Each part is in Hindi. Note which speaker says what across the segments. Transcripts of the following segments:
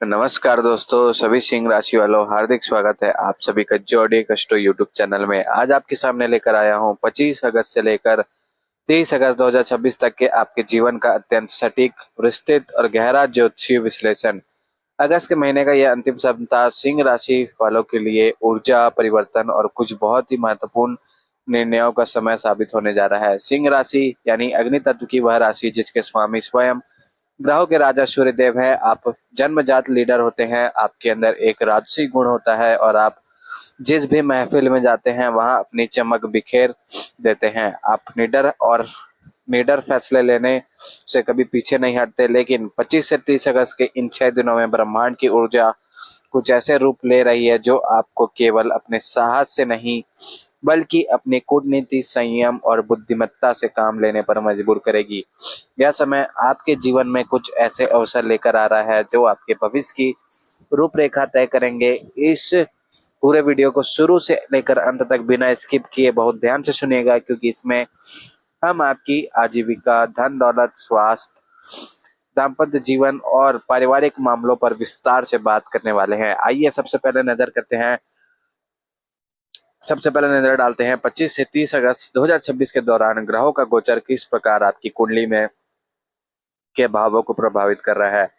Speaker 1: नमस्कार दोस्तों, सभी सिंह राशि वालों हार्दिक स्वागत है आप सभी का जोडी कस्टो यूट्यूब चैनल में। आज आपके सामने लेकर आया हूं 25 अगस्त से लेकर 30 अगस्त 2026 तक के आपके जीवन का अत्यंत सटीक, विस्तृत और गहरा ज्योतिषीय विश्लेषण। अगस्त के महीने का यह अंतिम सप्ताह सिंह राशि वालों के लिए ऊर्जा परिवर्तन और कुछ बहुत ही महत्वपूर्ण निर्णयों का समय साबित होने जा रहा है। सिंह राशि यानी अग्नि तत्व की वह राशि जिसके स्वामी स्वयं ग्रहों के राजा सूर्य देव है। आप जन्मजात लीडर होते हैं, आपके अंदर एक राजसी गुण होता है और आप जिस भी महफिल में जाते हैं वहां अपनी चमक बिखेर देते हैं। आप निडर फैसले लेने से कभी पीछे नहीं हटते, लेकिन 25 से 30 अगस्त के इन 6 दिनों में ब्रह्मांड की ऊर्जा कुछ ऐसे रूप ले रही है जो आपको केवल अपने साहस से नहीं बल्कि अपनी कूटनीति, संयम और बुद्धिमत्ता से काम लेने पर मजबूर करेगी। यह समय आपके जीवन में कुछ ऐसे अवसर लेकर आ रहा है जो आपके भविष्य की रूपरेखा तय करेंगे। इस पूरे वीडियो को शुरू से लेकर अंत तक बिना स्किप किए बहुत ध्यान से सुनिएगा, क्योंकि इसमें हम आपकी आजीविका, धन दौलत, स्वास्थ्य, दाम्पत्य जीवन और पारिवारिक मामलों पर विस्तार से बात करने वाले हैं। आइए सबसे पहले नजर डालते हैं 25 से 30 अगस्त 2026 के दौरान ग्रहों का गोचर किस प्रकार आपकी कुंडली में के भावों को प्रभावित कर रहा है।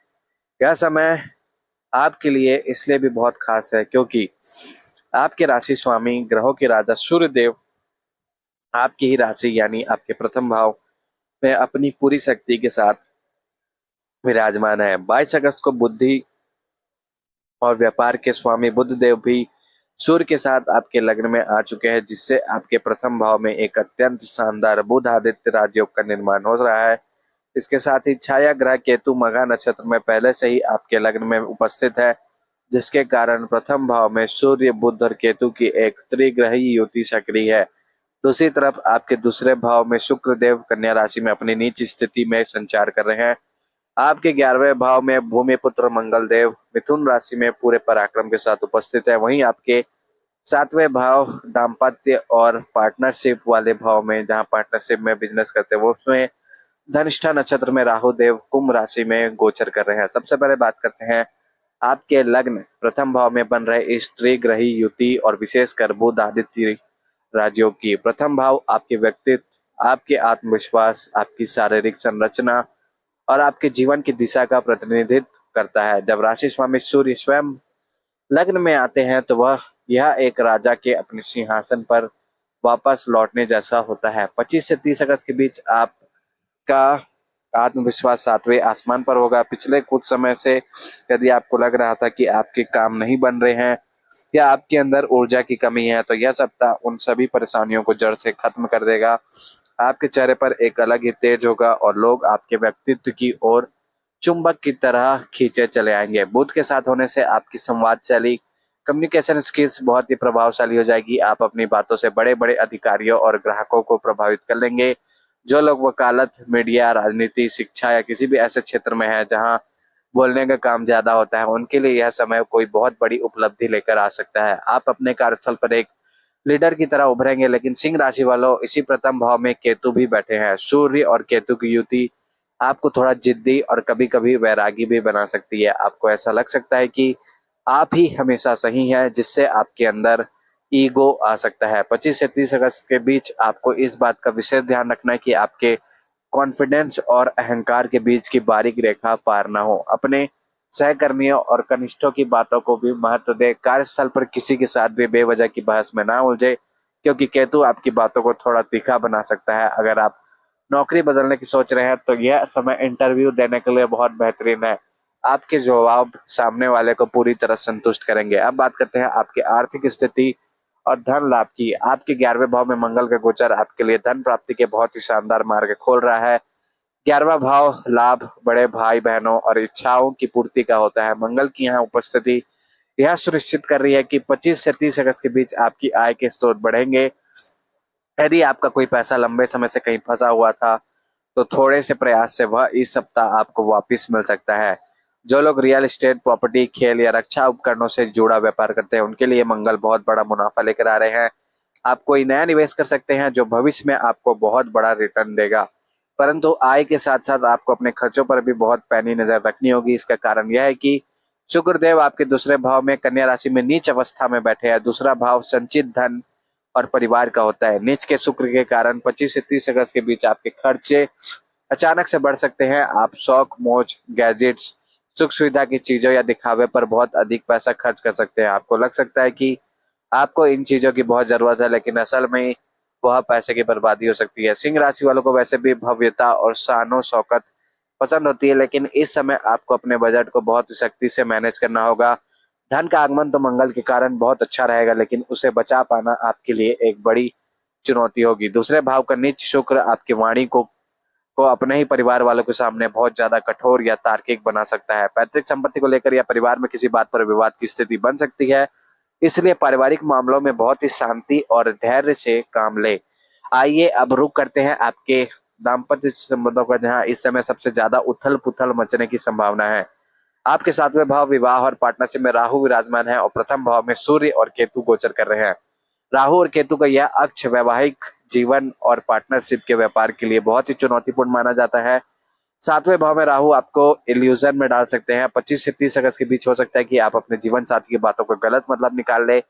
Speaker 1: यह समय आपके लिए इसलिए भी बहुत खास है क्योंकि आपके राशि स्वामी ग्रहों के राजा सूर्य देव आपकी ही राशि यानी आपके प्रथम भाव में अपनी पूरी शक्ति के साथ विराजमान है। 22 अगस्त को बुद्धि और व्यापार के स्वामी बुध देव भी सूर्य के साथ आपके लग्न में आ चुके हैं, जिससे आपके प्रथम भाव में एक अत्यंत शानदार बुध आदित्य राजयोग का निर्माण हो रहा है। इसके साथ ही छाया ग्रह केतु मघा नक्षत्र में पहले से ही आपके लग्न में उपस्थित है, जिसके कारण प्रथम भाव में सूर्य, बुध और केतु की एक त्रिग्रही युति सक्रिय है। दूसरी तरफ आपके दूसरे भाव में शुक्र देव कन्या राशि में अपनी नीच स्थिति में संचार कर रहे हैं। आपके 11वें भाव में भूमि पुत्र मंगल देव मिथुन राशि में पूरे पराक्रम के साथ उपस्थित है। वहीं आपके 7वें भाव दाम्पत्य और पार्टनरशिप वाले भाव में, जहां पार्टनरशिप में बिजनेस करते हैं, वो उसमें धनिष्ठा नक्षत्र में राहु देव कुंभ राशि में गोचर कर रहे हैं। सबसे पहले बात करते हैं आपके लग्न प्रथम भाव में बन रहे इस त्रिग्रही युति और विशेषकर बुध आदित्य राजयोग की। प्रथम भाव आपके व्यक्तित्व, आपके आत्मविश्वास, आपकी शारीरिक संरचना और आपके जीवन की दिशा का प्रतिनिधित्व करता है। जब राशि स्वामी सूर्य स्वयं लग्न में आते हैं तो वह यह एक राजा के अपने सिंहासन पर वापस लौटने जैसा होता है। 25 से 30 अगस्त के बीच आपका आत्मविश्वास 7वें आसमान पर होगा। पिछले कुछ समय से यदि आपको लग रहा था कि आपके काम नहीं बन रहे हैं या आपके अंदर ऊर्जा की कमी है, तो यह सप्ताह उन सभी परेशानियों को जड़ से खत्म कर देगा। आपके चेहरे पर एक अलग ही तेज होगा और लोग आपके व्यक्तित्व की ओर चुंबक की तरह खींचे चले आएंगे। बुध के साथ होने से आपकी संवाद शैली, कम्युनिकेशन स्किल्स बहुत ही प्रभावशाली हो जाएगी। आप अपनी बातों से बड़े बड़े अधिकारियों और ग्राहकों को प्रभावित कर लेंगे। जो लोग वकालत, मीडिया, राजनीति, शिक्षा या किसी भी ऐसे क्षेत्र में है जहां बोलने का काम ज्यादा होता है, उनके लिए यह समय कोई बहुत बड़ी उपलब्धि लेकर आ सकता है। आप अपने कार्यस्थल पर एक लीडर की तरह उभरेंगे। लेकिन सिंह राशि वालों, इसी प्रथम भाव में केतु भी बैठे हैं। सूर्य और केतु की युति आपको थोड़ा जिद्दी और कभी कभी वैरागी भी बना सकती है। आपको ऐसा लग सकता है कि आप ही हमेशा सही हैं, जिससे आपके अंदर ईगो आ सकता है। 25 से 30 अगस्त के बीच आपको इस बात का विशेष ध्यान रखना है कि आपके कॉन्फिडेंस और अहंकार के बीच की बारीक रेखा पार ना हो। अपने सहकर्मियों और कनिष्ठों की बातों को भी महत्व दे। कार्यस्थल पर किसी के साथ भी बेवजह की बहस में ना उलझे, क्योंकि केतु आपकी बातों को थोड़ा तीखा बना सकता है। अगर आप नौकरी बदलने की सोच रहे हैं तो यह समय इंटरव्यू देने के लिए बहुत बेहतरीन है। आपके जवाब सामने वाले को पूरी तरह संतुष्ट करेंगे। अब बात करते हैं आपकी आर्थिक स्थिति और धन लाभ की। आपके 11वें भाव में मंगल का गोचर आपके लिए धन प्राप्ति के बहुत ही शानदार मार्ग खोल रहा है। 11वां भाव लाभ, बड़े भाई बहनों और इच्छाओं की पूर्ति का होता है। मंगल की यहाँ उपस्थिति यह सुनिश्चित कर रही है कि 25 से 30 अगस्त के बीच आपकी आय के स्रोत बढ़ेंगे। यदि आपका कोई पैसा लंबे समय से कहीं फंसा हुआ था तो थोड़े से प्रयास से वह इस सप्ताह आपको वापस मिल सकता है। जो लोग रियल एस्टेट, प्रॉपर्टी, खेल या रक्षा उपकरणों से जुड़ा व्यापार करते हैं, उनके लिए मंगल बहुत बड़ा मुनाफा लेकर आ रहे हैं। आप कोई नया निवेश कर सकते हैं जो भविष्य में आपको बहुत बड़ा रिटर्न देगा। परंतु आय के साथ साथ आपको अपने खर्चों पर भी बहुत पैनी नजर रखनी होगी। इसका कारण यह है कि शुक्रदेव आपके दूसरे भाव में कन्या राशि में नीच अवस्था में बैठे हैं। दूसरा भाव संचित धन और परिवार का होता है। नीच के शुक्र के कारण 25 से 30 अगस्त के बीच आपके खर्चे अचानक से बढ़ सकते हैं। आप शौक, मौज, गैजेट्स, सुख सुविधा की चीजों या दिखावे पर बहुत अधिक पैसा खर्च कर सकते हैं। आपको लग सकता है कि आपको इन चीजों की बहुत जरूरत है, लेकिन असल में वह पैसे की बर्बादी हो सकती है। सिंह राशि वालों को वैसे भी भव्यता और शानो शौकत पसंद होती है, लेकिन इस समय आपको अपने बजट को बहुत ही सख्ती से मैनेज करना होगा। धन का आगमन तो मंगल के कारण बहुत अच्छा रहेगा, लेकिन उसे बचा पाना आपके लिए एक बड़ी चुनौती होगी। दूसरे भाव का नीच शुक्र आपकी वाणी को अपने ही परिवार वालों के सामने बहुत ज्यादा कठोर या तार्किक बना सकता है। पैतृक संपत्ति को लेकर या परिवार में किसी बात पर विवाद की स्थिति बन सकती है, इसलिए पारिवारिक मामलों में बहुत ही शांति और धैर्य से काम ले। आइए अब रुक करते हैं आपके दाम्पत्य संबंधों का, जहां इस समय सबसे ज्यादा उथल पुथल मचने की संभावना है। आपके सातवें भाव विवाह और पार्टनरशिप में राहु विराजमान है और प्रथम भाव में सूर्य और केतु गोचर कर रहे हैं। राहु और केतु का यह अक्ष वैवाहिक जीवन और पार्टनरशिप के व्यापार के लिए बहुत ही चुनौतीपूर्ण माना जाता है। सातवें भाव में राहु आपको इल्यूजन में डाल सकते हैं। 25 से 30 अगस्त के बीच हो सकता है कि आप अपने जीवन साथी की बातों को गलत मतलब निकाल ले,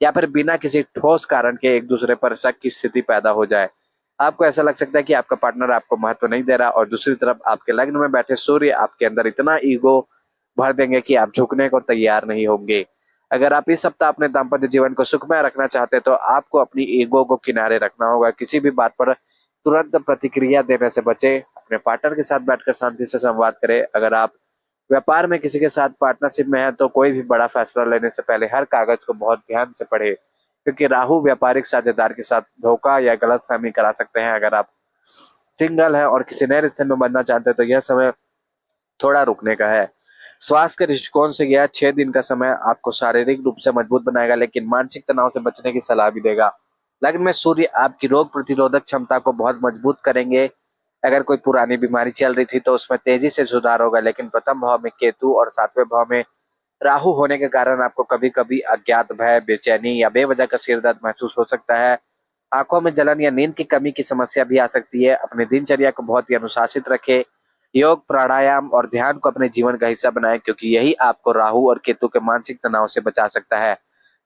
Speaker 1: या फिर बिना किसी ठोस कारण के एक दूसरे पर शक की स्थिति पैदा हो जाए। आपको ऐसा लग सकता है कि आपका पार्टनर आपको महत्व नहीं दे रहा, और दूसरी तरफ आपके लग्न में बैठे सूर्य आपके अंदर इतना ईगो भर देंगे कि आप झुकने को तैयार नहीं होंगे। अगर आप इस सप्ताह अपने दाम्पत्य जीवन को सुखमय रखना चाहते हैं, तो आपको अपनी ईगो को किनारे रखना होगा। किसी भी बात पर तुरंत प्रतिक्रिया देने से बचे। अपने पार्टनर के साथ बैठकर शांति से संवाद करें। अगर आप व्यापार में किसी के साथ पार्टनरशिप में है, तो कोई भी बड़ा फैसला लेने से पहले हर कागज को बहुत ध्यान से पढ़े, क्योंकि राहु व्यापारिक साझेदार के साथ धोखा या गलतफहमी करा सकते हैं। अगर आप सिंगल है और किसी नए रिश्ते में बनना चाहते हैं, तो यह समय थोड़ा रुकने का है। स्वास्थ्य के दृष्टिकोण से यह 6 दिन का समय आपको शारीरिक रूप से मजबूत बनाएगा, लेकिन मानसिक तनाव से बचने की सलाह भी देगा। लग्न में सूर्य आपकी रोग प्रतिरोधक क्षमता को बहुत मजबूत करेंगे। अगर कोई पुरानी बीमारी चल रही थी, तो उसमें तेजी से सुधार होगा, लेकिन प्रथम भाव में केतु और सातवें भाव में राहु होने के कारण आपको कभी कभी अज्ञात भय, बेचैनी या बेवजह का सिर दर्द महसूस हो सकता है। आंखों में जलन या नींद की कमी की समस्या भी आ सकती है। अपने दिनचर्या को बहुत ही अनुशासित रखें। योग, प्राणायाम और ध्यान को अपने जीवन का हिस्सा बनाएं, क्योंकि यही आपको राहु और केतु के मानसिक तनाव से बचा सकता है।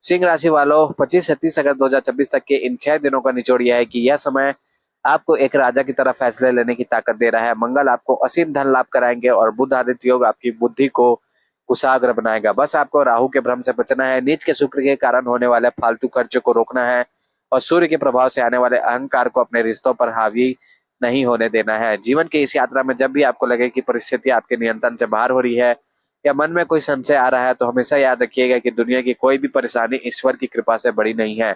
Speaker 1: सिंह राशि वालों, 25 से 30 अगस्त 2026 तक के इन 6 दिनों का निचोड़ यह है कि यह समय आपको एक राजा की तरह फैसले लेने की ताकत दे रहा है। मंगल आपको असीम धन लाभ कराएंगे और बुध आदित्य योग आपकी बुद्धि को कुशाग्र बनाएगा। बस आपको राहु के भ्रम से बचना है, नीच के शुक्र के कारण होने वाले फालतू खर्चों को रोकना है, और सूर्य के प्रभाव से आने वाले अहंकार को अपने रिश्तों पर हावी नहीं होने देना है। जीवन की इस यात्रा में जब भी आपको लगे कि परिस्थिति आपके नियंत्रण से बाहर हो रही है या मन में कोई संशय आ रहा है, तो हमेशा याद रखिएगा कि दुनिया की कोई भी परेशानी ईश्वर की कृपा से बड़ी नहीं है।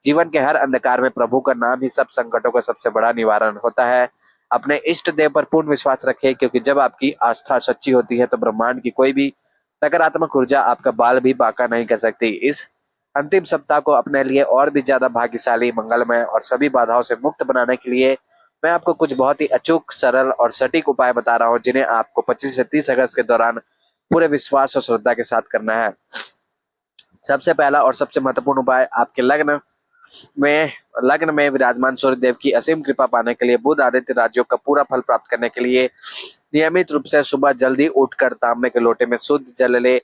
Speaker 1: जीवन के हर अंधकार में प्रभु का नाम ही सब संकटों का सबसे बड़ा निवारण होता है। अपने इष्ट देव पर पूर्ण विश्वास रखें, क्योंकि जब आपकी आस्था सच्ची होती है, तो ब्रह्मांड की कोई भी नकारात्मक ऊर्जा आपका बाल भी बांका नहीं कर सकती। इस अंतिम सप्ताह को अपने लिए और भी ज्यादा भाग्यशाली, मंगलमय और सभी बाधाओं से मुक्त बनाने के लिए मैं आपको कुछ बहुत ही अचूक, सरल और सटीक उपाय बता रहा हूँ, जिन्हें आपको 25 से 30 अगस्त के दौरान पूरे विश्वास और श्रद्धा के साथ करना है। सबसे पहला और सबसे महत्वपूर्ण उपाय, आपके में लग्न में विराजमान सूर्य देव की असीम कृपा पाने के लिए, बुध आदित्य राज्यों का पूरा फल प्राप्त करने के लिए नियमित रूप से सुबह जल्दी उठकर तांबे के लोटे में शुद्ध जल ले।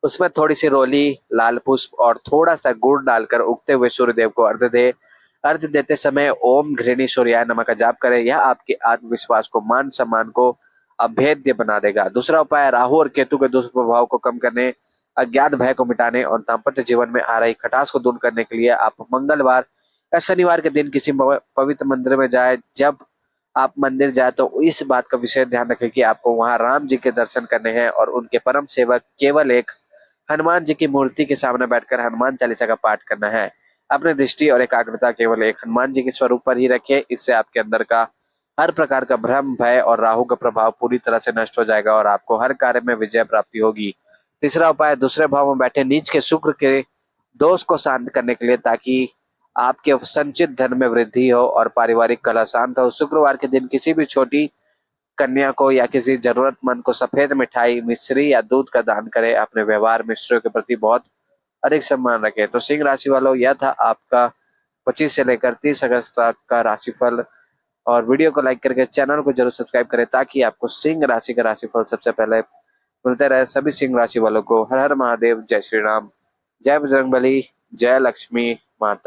Speaker 1: उसमें थोड़ी सी रोली, लाल पुष्प और थोड़ा सा गुड़ डालकर उगते हुए सूर्य देव को अर्घ्य दे। अर्घ्य देते समय ओम घृणी सूर्याय नमः का जाप करें। यह आपके आत्मविश्वास को, मान सम्मान को अभेद्य बना देगा। दूसरा उपाय, राहु और केतु के दुष्प्रभाव को कम करने, अज्ञात भय को मिटाने और दाम्पत्य जीवन में आ रही खटास को दूर करने के लिए आप मंगलवार या शनिवार के दिन किसी पवित्र मंदिर में जाए। जब आप मंदिर जाए, तो इस बात का विशेष ध्यान रखें कि आपको वहां राम जी के दर्शन करने हैं और उनके परम सेवक केवल एक हनुमान जी की मूर्ति के सामने बैठकर हनुमान चालीसा का पाठ करना है। अपनी दृष्टि और एकाग्रता केवल एक हनुमान जी के स्वरूप पर ही रखें। इससे आपके अंदर का हर प्रकार का भ्रम, भय और राहु का प्रभाव पूरी तरह से नष्ट हो जाएगा और आपको हर कार्य में विजय प्राप्ति होगी। तीसरा उपाय, दूसरे भाव में बैठे नीच के शुक्र के दोष को शांत करने के लिए, ताकि आपके संचित धन में वृद्धि हो और पारिवारिक कलह शांत हो। शुक्रवार के दिन किसी भी छोटी कन्या को या किसी जरूरतमंद को सफेद मिठाई, मिश्री या दूध का दान करें। अपने व्यवहार में ईश्वर के प्रति बहुत अधिक सम्मान रखें। तो सिंह राशि वालों, यह था आपका 25 से लेकर 30 अगस्त तक का राशिफल। और वीडियो को लाइक करके चैनल को जरूर सब्सक्राइब करें, ताकि आपको सिंह राशि का राशिफल सबसे पहले मिलते रहे सभी सिंह राशि वालों को। हर हर महादेव, जय श्री राम, जय बजरंगबली, जय लक्ष्मी माता।